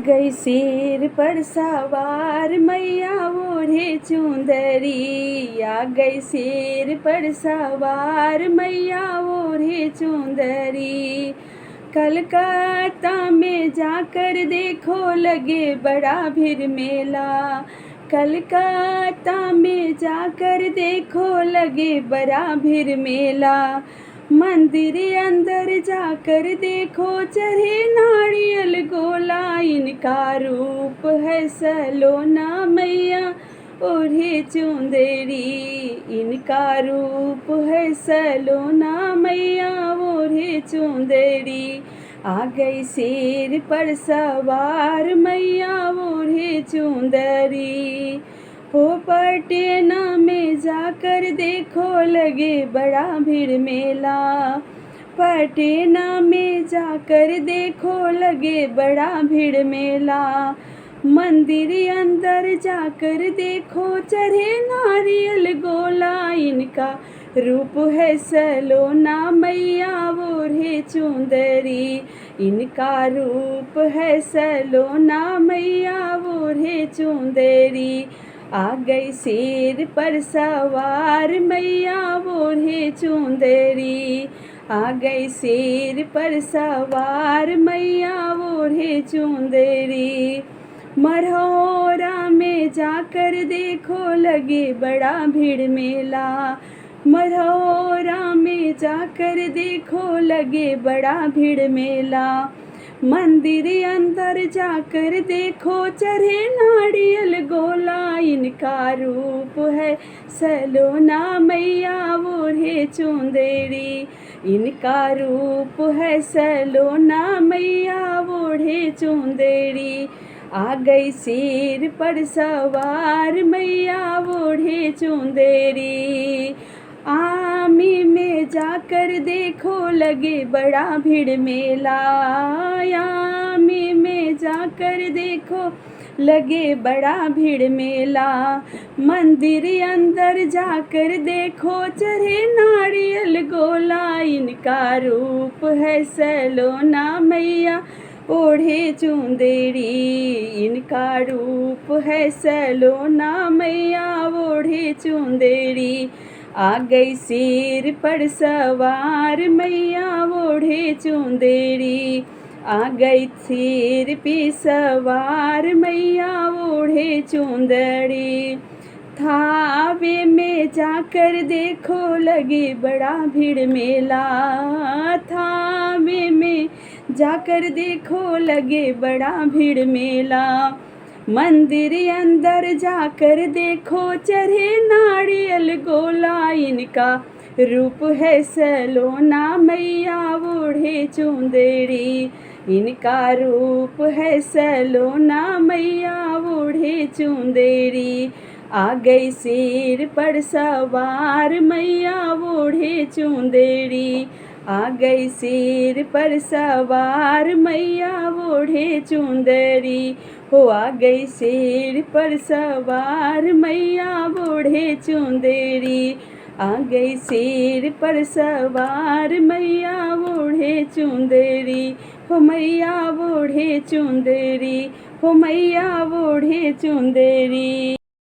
गई शेर पर सवार मैया ओढ़े चुंदरी। आ गई शेर पर सवार मैया ओढ़े चुंदरी। कलकत्ता में जाकर देखो लगे बड़ा भीड़ मेला। कलकत्ता में जाकर देखो लगे बड़ा भीड़ मेला। मंदिर अंदर जाकर देखो चढ़े नारियल गोला। इनका रूप है सलोना मैया ओढ़े चुंदरी। इनका रूप है सलोना मैया ओढ़े चुंदरी। आ गई शेर पर सवार मैया ओढ़े चुंदरी। हो पटना में जाकर देखो लगे बड़ा भीड़ मेला। पटना में जाकर देखो लगे बड़ा भीड़ मेला। मंदिर अंदर जाकर देखो चढ़े नारियल गोला। इनका रूप है सलोना मैया ओढ़े चुंदरी। इनका रूप है सलोना मैया ओढ़े चुंदरी। आ गई शेर पर सवार मैया ओढ़े चुंदरी। आ गई शेर पर सवार मैया ओढ़े चुंदरी। मढ़ौरा में जाकर देखो लगे बड़ा भीड़ मेला। मढ़ौरा में जाकर देखो लगे बड़ा भीड़ मेला। मंदिर अंदर जाकर देखो चढ़े नारियल गोला। इनका रूप है सलोना मैया ओढ़े चुंदरी। इनका रूप है सलोना मैया ओढ़े चुंदरी। आ गई शेर पर सवार मैया ओढ़े चुंदरी। आमी में जाकर देखो लगे बड़ा भीड़ मेला। आमी में जाकर देखो लगे बड़ा भीड़ मेला। मंदिर अंदर जाकर देखो चढ़े नारियल गोला। इनका रूप है सलोना मैया ओढ़े चुंदरी। इनका रूप है सलोना मैया ओढ़े चुंदरी। आ गई शेर पर सवार मैया ओढ़े चुंदरी। आ गई शेर पे सवार मैया ओढ़े चुंदरी। थावे में जाकर देखो लगे बड़ा भीड़ मेला। थावे में जाकर देखो लगे बड़ा भीड़ मेला। मंदिर अंदर जाकर देखो चढ़े नारियल गोला। इनका रूप है सलोना मैया ओढ़े चुंदरी। इनका रूप है सलोना मैया ओढ़े चुंदरी। आ गई शेर पर सवार मैया ओढ़े चुंदरी। आ गई शेर पर सवार मैया ओढ़े चुंदरी। हो आ गई शेर पर सवार मैया ओढ़े चुंदरी। आ गई शेर पर सवार मैया ओढ़े चुंदरी। हो मैया ओढ़े चुंदरी। हो मैया ओढ़े चुंदरी।